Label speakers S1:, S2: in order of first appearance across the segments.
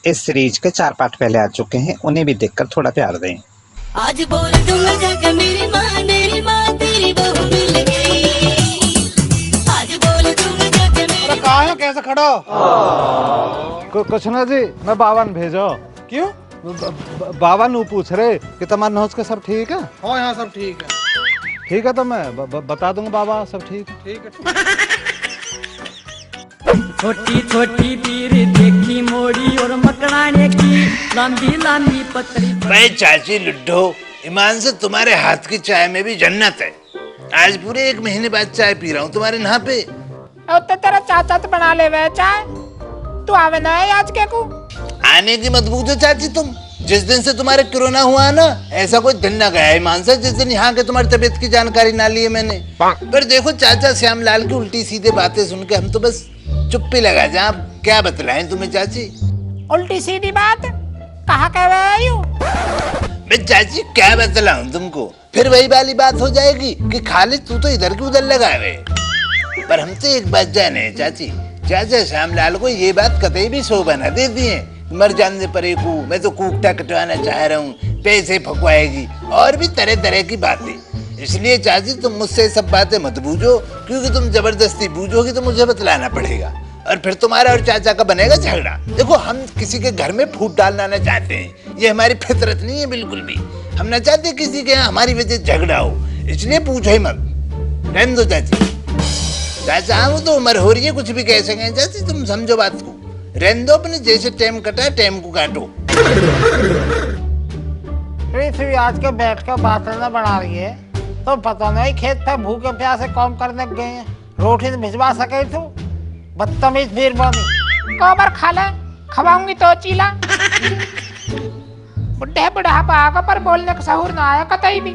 S1: इस सीरीज के 4 पार्ट पहले आ चुके हैं, उन्हें भी देखकर थोड़ा प्यार दें।
S2: आज बोल दूंगा जाकर मेरी माँ तेरी बहू मिल गई। आज बोल दूंगा जाकर मेरी
S3: कहाँ है, कैसे खड़ा हो?
S4: कुछ ना जी, मैं बावन भेजो।
S3: क्यों?
S4: बावन वो पूछ रहे कि तुम्हारे नौज के सब ठीक है?
S3: हाँ यहाँ सब ठीक है।
S4: ठीक है तो मैं बता दूंगा बाबा सब ठीक है।
S3: ठीक है।
S5: छोटी छोटी तीर देखी मोड़ी और मकड़ाने की लंबी लंबी पतली।
S6: भाई चाची लुड्डो, ईमान से तुम्हारे हाथ की चाय में भी जन्नत है। आज पूरे 1 महीने बाद चाय पी रहा हूँ तुम्हारे यहाँ पे।
S3: तो तेरा चाचा तो बना ले वे चाय, तू आवे ना है आज के को।
S6: आने की मत पूछो चाची तुम। जिस दिन से तुम्हारे कोरोना हुआ ना, ऐसा कोई दिन ना गया ईमान से जिस दिन यहाँ के तुम्हारी तबीयत की जानकारी ना ली है मैंने। पर देखो चाचा श्यामलाल की उल्टी सीधे बातें सुन के हम तो बस चुप्पी लगा जाए। आप क्या बतलाएं तुम्हें चाची?
S3: उल्टी सीधी बात कहाँ कह रहे हो?
S6: मैं चाची क्या बतलाऊं तुमको? फिर वही वाली बात हो जाएगी कि खालिद तू तो इधर की उधर लगा हुए। पर हमसे एक बात जाने है चाची, चाचा श्यामलाल को ये बात कतई भी शोभा न देती है। मर जाने परे को मैं तो कूकटा कटवाना चाह रहा हूँ, पैसे फकवाएगी और भी तरह तरह की बातें। इसलिए चाची तुम मुझसे सब बातें मत बूझो, क्योंकि तुम जबरदस्ती बूझोगी तो मुझे बतलाना पड़ेगा और फिर तुम्हारा और चाचा का बनेगा झगड़ा। देखो हम किसी के घर में फूट डालना न चाहते हैं, ये हमारी फितरत नहीं है बिल्कुल भी। हम न चाहते किसी के यहाँ हमारी वजह झगड़ा हो, इसलिए पूछो ही मत। रहने दो चाची। चाचा वो तो उम्र हो रही है, कुछ भी कह सकें चाची, तुम समझो बात को। रहने दो, अपने जैसे टाइम कटा है टाइम को काटो।
S3: पृथ्वी आज के बैठ कर बातें न बना रही है तो पता नहीं खेत पे भूखे प्यासे काम करने गए हैं, रोटी तो भिजवा सके तू। बदतमीज फिर बनी कोबर खा ले, खवाऊंगी तो चीला। बुढ़े बुढ़ापा आगा पर बोलने का सहूर ना आया कतई भी।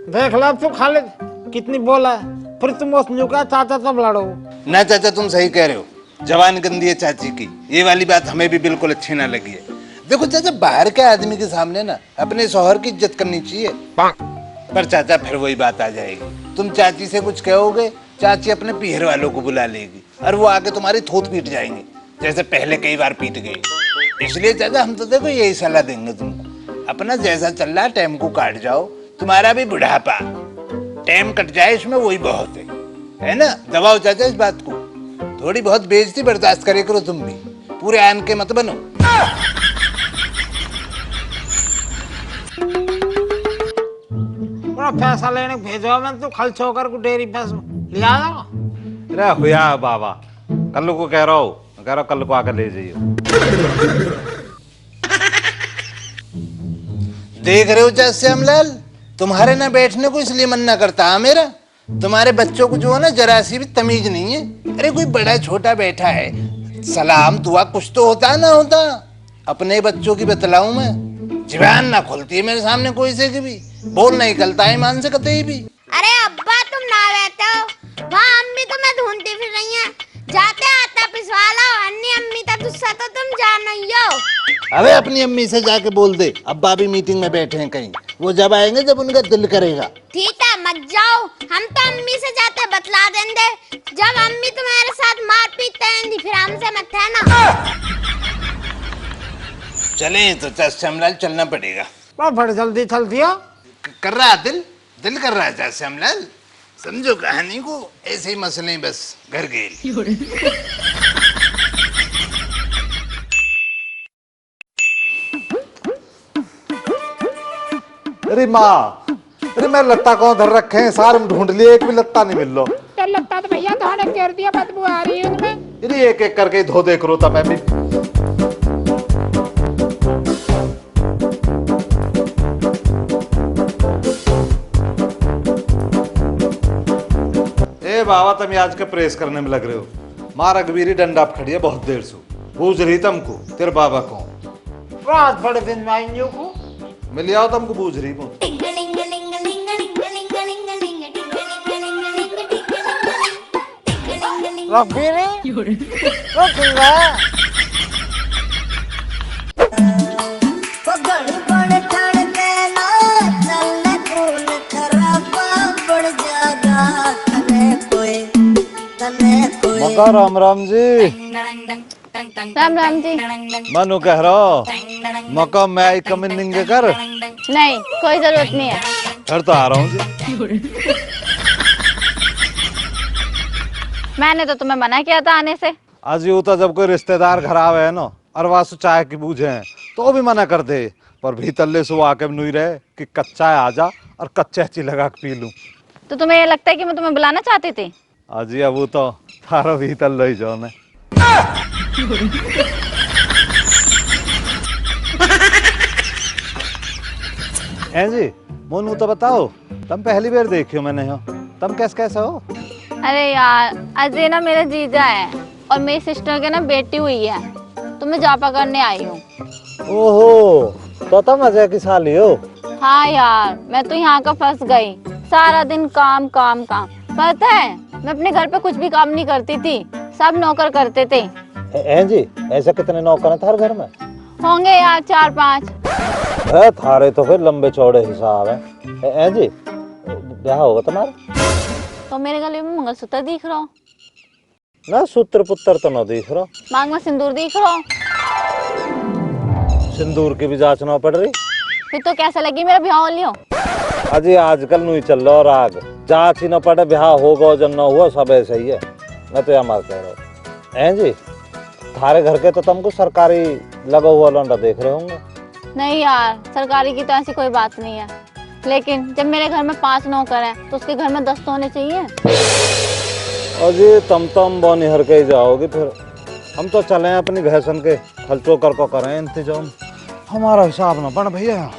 S3: देख लो तू खालिद कितनी बोला है, फिर तुम उस न्यूका चाचा सब लड़ो
S6: ना। चाचा तुम सही कह रहे हो, जवान गंदी है चाची की, ये वाली बात हमें भी बिल्कुल अच्छी ना लगी है। देखो चाचा बाहर के आदमी के सामने ना अपने शौहर की इज्जत करनी चाहिए। पर चाचा फिर वही बात आ जाएगी, तुम चाची से कुछ कहोगे, चाची अपने पीहर वालों को बुला लेगी और वो आके तुम्हारी थोत पीट जाएंगे, जैसे पहले कई बार पीट गए। इसलिए चाचा हम तो देखो यही सलाह देंगे तुमको, अपना जैसा चल रहा है टाइम को काट जाओ। तुम्हारा भी बुढ़ापा टाइम कट जाए इसमें वही बहुत है ना। दबाओ चाचा इस बात को, थोड़ी बहुत बेइज्जती बर्दाश्त करे करो तुम भी, पूरे आन के मत बनो।
S3: पैसा लेने भेजो मैं तो खल छोकर को डेयरी भैंस ले आ जाओ।
S4: अरे हुआ बाबा, कल को कह रहा हूँ कल को आकर ले जाइए।
S6: देख रहे हो चाचा श्यामलाल, तुम्हारे ना बैठने को इसलिए मना करता है मेरा। तुम्हारे बच्चों को जो है ना जरा सी भी तमीज नहीं है। अरे कोई बड़ा छोटा बैठा है, सलाम दुआ कुछ तो होता ना होता। अपने बच्चों की बतलाऊं मैं, जुबान ना खुलती है मेरे सामने कोई से की भी, बोल नहीं निकलता है ईमान से कतई भी।
S7: अरे अब्बा तुम ना रहते हो, वहाँ अम्मी तुम्हें ढूंढती फिर रही हैं। जाते आता पिसवा लो, अन्नी अम्मी का गुस्सा तो तुम जान नहीं हो।
S6: अबे अपनी अम्मी से जाके बोल दे, अब्बा भी मीटिंग में बैठे हैं कहीं, वो जब आएंगे जब उनका दिल करेगा।
S7: ठीक है मत जाओ, हम तो अम्मी से जाते बतला देंगे। जब अम्मी तुम्हारे साथ मार पीट करेंगी फिर हमसे मत है ना।
S6: चले तो चाचा श्यामलाल चलना पड़ेगा।
S3: बड़ी जल्दी चलती हो।
S6: कर रहा दिल कर रहा है चाचा श्यामलाल, समझो कहानी को। ऐसे ही मसले बस घर गए।
S4: अरे माँ, अरे मैं लत्ता कौन धर रखे हैं, सारे में ढूंढ लिए, एक भी लत्ता नहीं मिल लो।
S3: लगता तो भैया थोड़े कर दिया, बदबू आ रही है उनमें।
S4: अरे एक एक करके धो देख रो था मैं भी। ए बाबा तुम आज के प्रेस करने में लग रहे हो। माँ रघुवीरी डंडा पे खड़ी है बहुत देर से, बूझ रही तुमको तेरे बाबा को।
S3: रात बड़े दिन में आएंगे को
S4: मिल आओ तुमको बूझ रही हूँ।
S2: गड़बड़ ठण के ना चल खून खराबा।
S4: मका राम राम जी।
S7: राम राम जी।
S4: मनु कह रहा मका मैं आई कमिंग कर।
S7: नहीं, कोई जरूरत नहीं है।
S4: फिर तो आ रहा हूँ जी।
S7: मैंने तो तुम्हें मना किया था आने से।
S4: आज यूं तो जब कोई रिश्तेदार घर आवे है ना और वासु चाय की बूझे हैं तो भी मना कर दे, पर भीतरले से वो आके नहीं रहे कि कच्चा है आजा और कच्चे ची लगा के पी लूं।
S7: तो तुम्हें ये लगता है कि मैं तुम्हें बुलाना चाहती थी?
S4: अजी अब वो तो थारो भीतर लई जाओ ने। हैं जी मोनू तो बताओ, तुम पहली बार देखियो मैंने हो, तुम कैसे हो?
S7: अरे यार, अजय ना मेरा जीजा है और मेरी सिस्टर के ना बेटी हुई है, तो मैं जापा करने आई हूँ।
S4: ओहो, तो तुम अजय की साली हो?
S7: हाँ यार, मैं तो यहाँ का फंस गई। सारा दिन काम काम काम। पता है, मैं अपने घर पे कुछ भी काम नहीं करती थी, सब नौकर करते थे।
S4: हैं जी, ऐसे कितने नौकर हैं थारे घर में?
S7: होंगे यार 4-5।
S4: थारे तो फिर लंबे चौड़े हिसाब है। हैं जी, ब्याह होगा तुम्हारा?
S7: तो मेरे गले में मंगलसूत्र दिख रहा हो
S4: ना? सूत्र पुत्र तो ना दिख रहा।
S7: मांग में सिंदूर दिख रहा हो।
S4: सिंदूर की भी जांचना पड़ रही।
S7: फिर तो कैसा लगी मेरा ब्याह हो लियो?
S4: अजी आजकल नहीं चल रहा राग, जांच ही न पड़े ब्याह होगा जब न हुआ सब ऐसा ही है। मैं तो यार कह रहा हूँ। हैं जी, थारे घर के तो तुमको सरकारी लगा हुआ लौंडा देख रहे होंगे।
S7: नहीं यार, सरकारी की तो ऐसी कोई बात नहीं है, लेकिन जब मेरे घर में 5 नौकर हैं तो उसके घर में 10 तो होने चाहिए।
S4: अजी तुम बोनी हर के ही जाओगी फिर। हम तो चले अपनी भैंसन के खर्चों कर को करें इंतजाम, हमारा हिसाब ना बन भैया।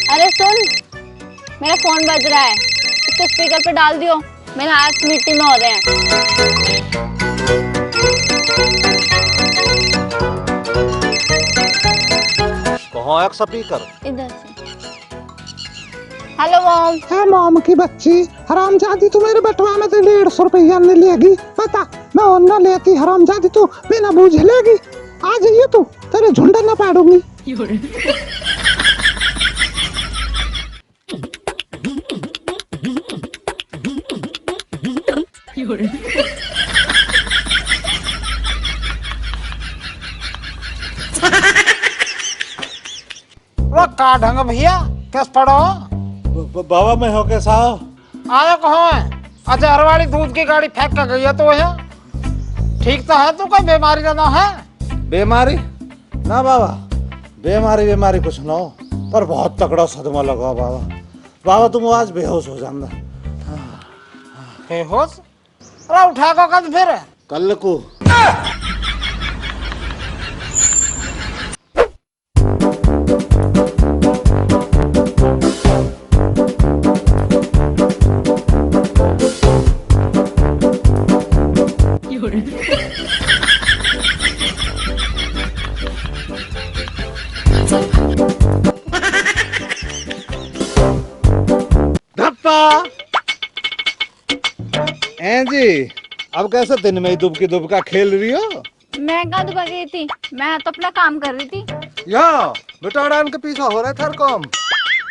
S7: अरे सुन, मेरा फोन बज रहा है, इसको स्पीकर पे डाल दियो, मेरे हाथ मिट्टी में हो रहे हैं।
S4: कहाँ है स्पीकर?
S7: इधर से। Hello mom.
S8: है मॉम की बच्ची, हरामजादी तू मेरे बटवा में तो 150 रुपया नहीं लेगी। बता, मैं और न लेती हरामजादी तू बिना बूझ लेगी। आ जाइए तू, तेरे झुंड न पाड़ूंगी।
S3: वो का ढंग भैया, कैस पड़ो?
S4: बाबा मैं हो कैसा?
S3: आया कहाँ है? अच्छा, हरवाड़ी दूध की गाड़ी फेंक कर गई है तो है। ठीक तो है, तू कोई बीमारी ना है?
S4: बीमारी ना बाबा, बीमारी कुछ ना हो, पर बहुत तगड़ा सदमा लगा बाबा तुम आज बेहोश हो जाना।
S3: बेहोश? अरे उठा को कल फिर
S4: कल को। जी, अब कैसे दिन में ही दुबका खेल रही हो?
S7: मैं कहाँ दुबा गई थी, मैं तो अपना काम कर रही थी।
S4: या बेटाड़ान के पीछा हो रहे थे कौम।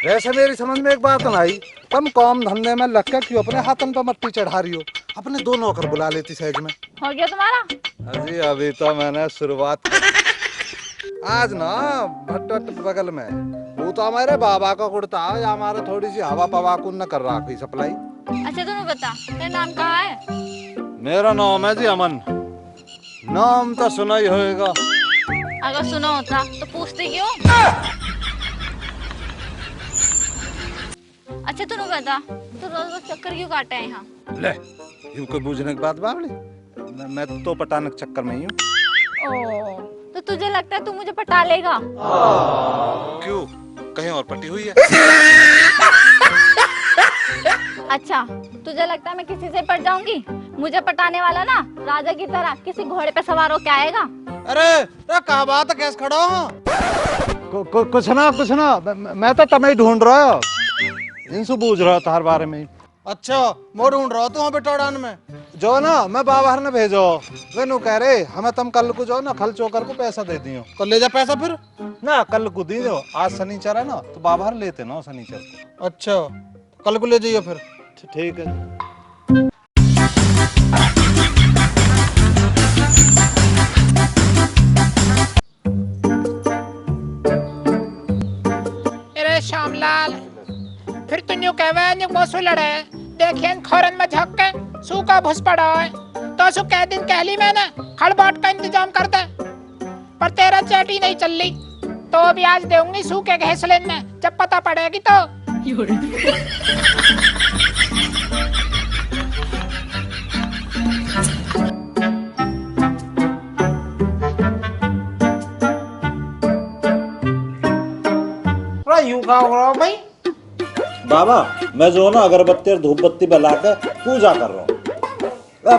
S4: वैसे मेरी समझ में एक बात ना आई, तुम काम धंधे में लग कर क्यों अपने हाथन पर मट्टी चढ़ा रही हो? अपने 2 नौकर बुला लेती सहज में।
S7: हो गया तुम्हारा?
S4: अजी अभी तो मैंने शुरुआत आज ना भट्ट बगल में वो तो हमारे बाबा का कुर्ता है, हमारे थोड़ी सी हवा पवा को न कर रहा कोई सप्लाई।
S7: अच्छा तुम बता, तेरा नाम कहाँ है?
S4: मेरा नाम है जी अमन। नाम तो सुना ही होगा।
S7: अगर सुना होता तो पूछते क्यों? अच्छा तुम बता, तो रोज चक्कर क्यों काटा है यहाँ?
S4: ले, यूं कोई बूझने की बात बाबली, मैं तो पटाने के चक्कर में ही हूँ।
S7: ओ, तो तुझे लगता है तू मुझे पटा लेगा?
S4: क्यों, कहीं और पटी हुई है?
S7: अच्छा, तुझे लगता है मैं किसी से पट जाऊंगी? मुझे पटाने वाला ना राजा की तरह किसी घोड़े पे सवार होके आएगा।
S4: अरे तो क्या बात है, कैसे खड़ा हो? कुछ ना, मैं तो तुम्हें ढूंढ रहा हूँ, इनसे पूछ रहा था हर बारे में। अच्छा, मैं ढूंढ रहा तू बेटाड़ान में जो ना, मैं बाबा ने भेजो वे नु कह रहे हमें तुम कल को जो ना खल चोकर को पैसा दे दियो। कल ले जा पैसा फिर ना, कल को दी दो, आज शनिचर है ना तो बाबा लेते ना शनिचर को। अच्छा, कल को ले जाइए फिर।
S1: ठीक है।
S3: अरे श्यामलाल, फिर तू न्यू कहवे न्यू मोसू लड़े देखिए खोरन में झक के सूखा भुस पड़ा है तो सु कह दिन कहली मैंने खड़बाट का इंतजाम कर दे, पर तेरा चैटी नहीं चल रही तो अभी आज देऊंगी सूखे घैसले में, जब पता पड़ेगी तो। यूं का हो रहा भाई?
S9: बाबा मैं जो ना अगरबत्ती और धूप बत्ती बला के पूजा कर रहा हूँ।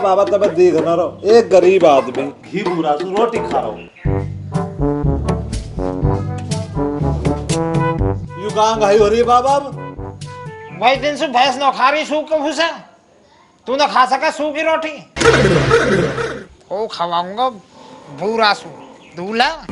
S9: बाबा तब देख ना रहो, एक गरीब आदमी घी भूरा से रोटी खा रहा हूँ। यू कहाँ घाई हो रही है बाबा? अब
S3: भाई दिन से भैंस न खा रही सूख के भूसा, तू न खा सका सूखी रोटी? ओ खवाऊंगा भूरा सू दूल्हा।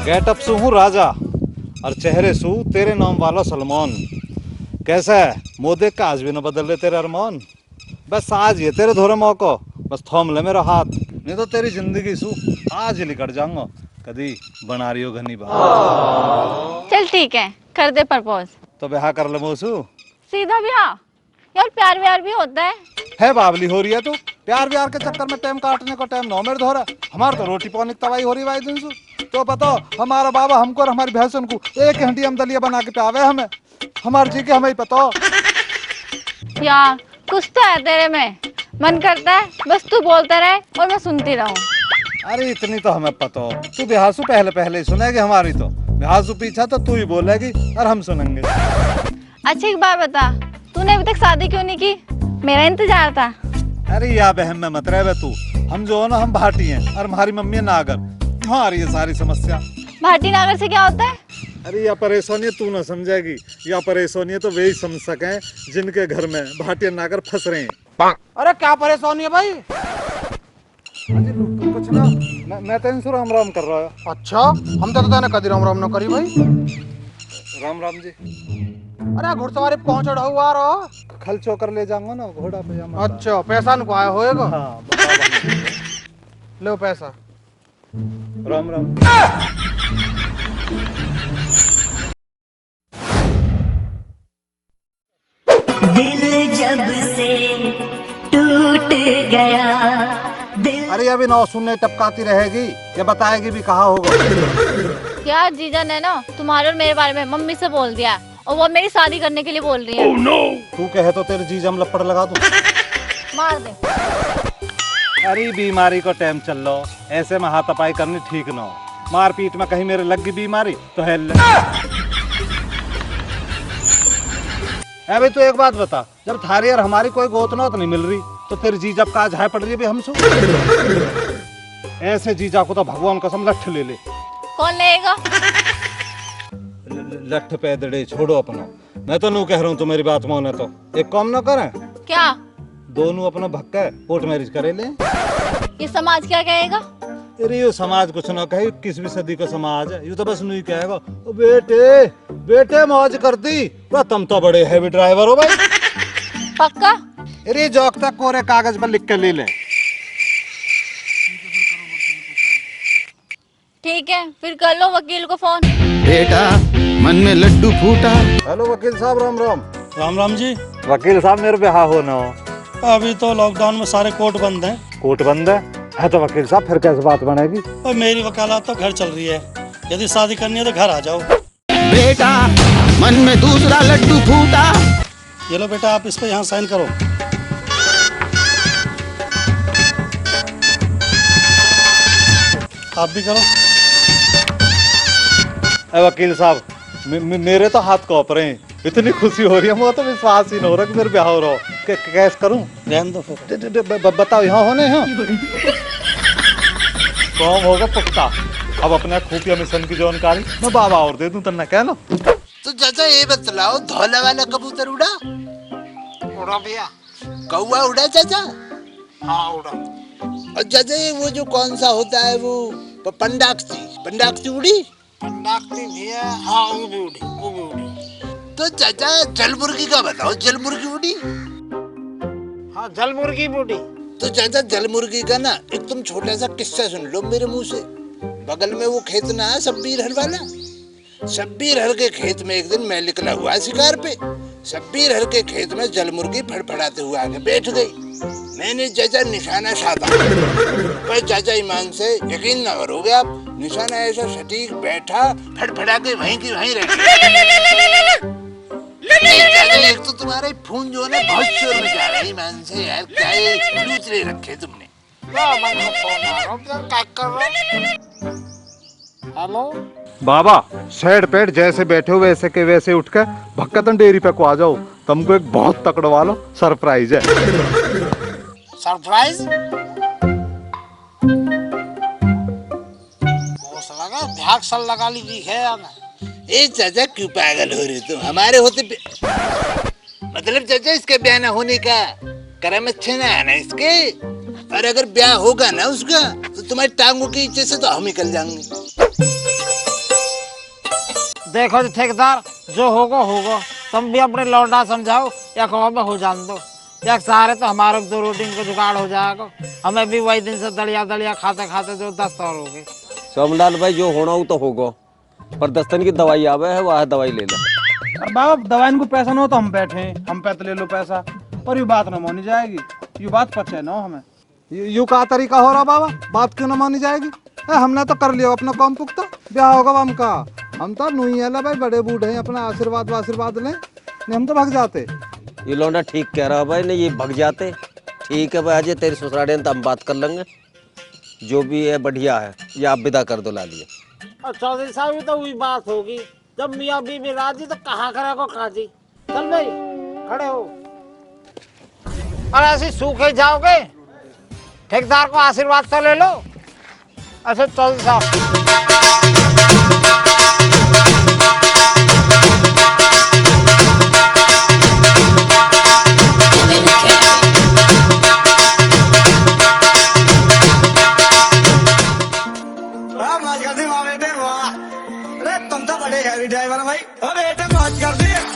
S9: गेटअप से हूँ राजा और चेहरे से तेरे नाम वाला सलमान। कैसा है मुँह देख के आज भी न बदल रहे तेरे अरमान। बस आज ये तेरे धोरे मौको, बस थोम ले मेरा हाथ, नहीं तो तेरी जिंदगी सू आज ही निकट जाऊंगा कदी बना रही हो घनी बात।
S10: चल ठीक है, कर दे प्रपोज।
S9: तो ब्याह कर ले मोसू।
S10: सीधा ब्याह? यार प्यार व्यार भी होता है
S9: बावली हो रही है तू। प्यार व्यार के चक्कर में टाइम काटने को टाइम नौ मेरे धोरा। हमारा तो रोटी पानी तबाही हो रही भाई दिन सु। तो बताओ हमारा बाबा हमको और हमारी भैंसों को एक हंडी हम दलिया बना के प्यावे हमें, हमारे जी के हमें ही पता।
S10: यार कुछ तो है तेरे में, मन करता है बस तू बोलता रहे और मैं सुनती रहूं।
S9: अरे इतनी तो हमें पता हो, तू ब्याहसू पहले पहले ही सुनेगी हमारी, तो ब्याहसू पीछा तो तू ही बोलेगी और हम सुनेंगे।
S10: अच्छा एक बात बता, तूने अभी तक शादी क्यों नहीं की? मेरा इंतजार था।
S9: अरे या बहन में मत रहे तू, हम जो है ना हम भाटी हैं और हमारी मम्मी है नागर। वहाँ आ रही है सारी समस्या।
S10: भाटी नागर से क्या होता है?
S9: अरे या परेशानी तू ना समझेगी, या परेशानी तो वही समझ सके जिनके घर में भाटी नागर फंस रहे हैं।
S4: अरे क्या परेशानी है भाई?
S9: कुछ ना, मैं तो इनसे राम राम कर रहा हूँ।
S4: अच्छा हम तो तेने कदी राम राम न करी भाई।
S9: राम राम जी।
S4: अरे घुड़सवारी पहुंच हुआ रहो,
S9: खल चोकर ले जाऊंगा ना घोड़ा पे।
S4: अच्छा पैसा नुकवाया होएगा?
S9: हाँ
S4: लो पैसा।
S9: राम राम।
S2: दिल जब से टूट गया दिल।
S9: अरे अभी नौ सुनने टपकाती रहेगी, ये बताएगी भी कहाँ होगा।
S10: यार जीजा ने ना तुम्हारे और मेरे बारे में मम्मी से बोल दिया और वो मेरी शादी करने के लिए बोल रही है।
S9: तू कहे तो तेरे जीजा में लपड़ लगा दूं।
S10: मार दे।
S9: अरे बीमारी को टाइम चल लो, ऐसे में हाथापाई करनी ठीक ना हो। मारपीट में कहीं मेरे लग गई बीमारी तो हेल। अभी तो एक बात बता, जब थारी और हमारी कोई गोतना तो नहीं मिल रही तो तेरी जीजा का आज हाय पड़ रही है भी हमसे। ऐसे जीजा को तो भगवान कसम लठ ले ले।
S10: कौन लेगा?
S9: लठ पैदड़े छोड़ो अपना, मैं तो नू कह रहा हूँ तो मेरी बात माने तो एक काम ना करें
S10: क्या?
S9: दोनों अपना भक्का कोर्ट मैरिज करे ले।
S10: ये समाज क्या कहेगा?
S9: अरे ये समाज कुछ ना कहे, 21वीं सदी का समाज है, ये तो बस नहीं कहेगा ओ बेटे बेटे मौज कर दी, तुम तो बड़े हैवी ड्राइवर हो भाई।
S10: पक्का?
S9: अरे जौक तक कोरे कागज पर लिख के ले ले।
S10: ठीक है फिर कर लो वकील को फोन।
S11: बेटा मन में लड्डू फूटा।
S9: हेलो वकील साहब राम राम।
S12: राम राम जी।
S9: वकील साहब मेरे ब्याह हो ना हो?
S12: अभी तो लॉकडाउन में सारे कोर्ट बंद हैं।
S9: कोर्ट बंद है तो वकील साहब फिर कैसे बात बनेगी?
S12: और मेरी वकालत तो घर चल रही है, यदि शादी करनी है तो घर आ जाओ।
S11: बेटा मन में दूसरा लड्डू फूटा।
S12: ये लो बेटा, आप इस पे यहाँ साइन करो। आप भी करो।
S9: वकील साहब, मेरे तो हाथ कॉप रहे हैं, इतनी खुशी हो रही है, मुझे तो विश्वास ही नहीं हो रहा कि मेरे ब्याह हो रहा हो। कैसे करूं?
S12: रहने दो फिर।
S9: बताओ, यहाँ होने हैं काम होगा पुख्ता। अब अपना खुफिया मिशन की जानकारी मैं बाबा और दे दूं तन्ना, क्या ना?
S6: तो चाचा ये बतलाओ, धौला वाला कबूतर उड़ा?
S3: उड़ा भैया।
S6: कौवा उड़ा चाचा?
S3: हाँ उड़ा।
S6: और चाचा ये वो जो कौन सा होता है वो पंडाक्षी उड़ी?
S3: पंडाक्षी भैया, हाँ वो भी उड़ी।
S6: तो चाचा जल मुर्गी का बताओ, जल मुर्गी उड़ी?
S3: हाँ जल मुर्गी भी उड़ी।
S6: तो चाचा जल मुर्गी का ना एक तुम छोटा सा किस्सा सुन लो मेरे मुंह से। बगल में वो खेत ना है शब्बीर हर वाला, शब्बीर हर के खेत में एक दिन मैं निकला हुआ शिकार पे। शब्बीर हर के खेत में जल मुर्गी फड़फड़ाते हुए आके बैठ गई। मैंने चाचा निशाना साधा, पर चाचा ईमान से यकीन न करोगे आप, निशाना ऐसा सटीक बैठा, फड़फड़ा के वहीं की वहीं रह गई। एक तो तुम्हारे फोन जो है ना बहुत शोर मचा रहा है ईमान से यार, क्या ये लूचरे रखे तुमने?
S3: हेलो
S9: बाबा, शेड पेट जैसे बैठे हो वैसे के वैसे उठ के भक्कतन डेयरी पे को आ जाओ, तुमको एक बहुत तकड़ वाला सरप्राइज है।
S3: सरप्राइज? ध्यान सल लगा लीजिए है या ना?
S6: ए चाचा क्यों पागल हो रहे तुम? हमारे होते मतलब चाचा इसके ब्याह न होने का करम अच्छे ना आना इसके, और अगर ब्याह होगा ना उसका तो तुम्हारी टांगों की नीचे से तो हम निकल जाएंगे।
S3: देखो जी ठेकेदार, जो होगा होगा, तुम भी अपने लौंडा समझाओ या कहो में हो जान दो, या सारे तो हमारे दो रोटी को जुगाड़ हो जाएगा। हमें भी वही दिन से दलिया खाते खाते जो 10 और हो गए।
S13: सोमलाल भाई, जो होना हो तो होगा, पर दस्तन की दवाई आवे है, वह दवाई ले लो।
S4: अरे बाबा, दवाई को पैसा न हो तो हम बैठे हैं, हम पे तो ले लो पैसा, पर ये बात न मानी जाएगी, ये बात पचे न हमें।
S9: यू का तरीका हो रहा बाबा, बात क्यों ना मानी जाएगी? हमने तो कर लिया अपना काम पुख्ता, ब्याह होगा हम का, हम तो नहीं है भाई, बड़े बूढ़े हैं, अपना आशीर्वाद लें, नहीं हम तो भाग जाते।
S13: ये लौंडा ठीक कह रहा है भाई, नहीं ये भाग जाते। ठीक है भाई, आज तेरी ससुराल तो हम बात कर लेंगे, जो भी है बढ़िया है, ये आप विदा कर दो लालिए।
S3: और चौधरी साहब भी तो वही बात होगी, जब मियाँ बीवी राजी तो कहाँ करेगा काजी। चल भाई खड़े हो, और ऐसे सूखे जाओगे, ठेकेदार को आशीर्वाद तो ले लो। अच्छा चौधरी साहब,
S5: तुम तो बड़े हैवी ड्राइवर भाई, अरे मौज कर दी।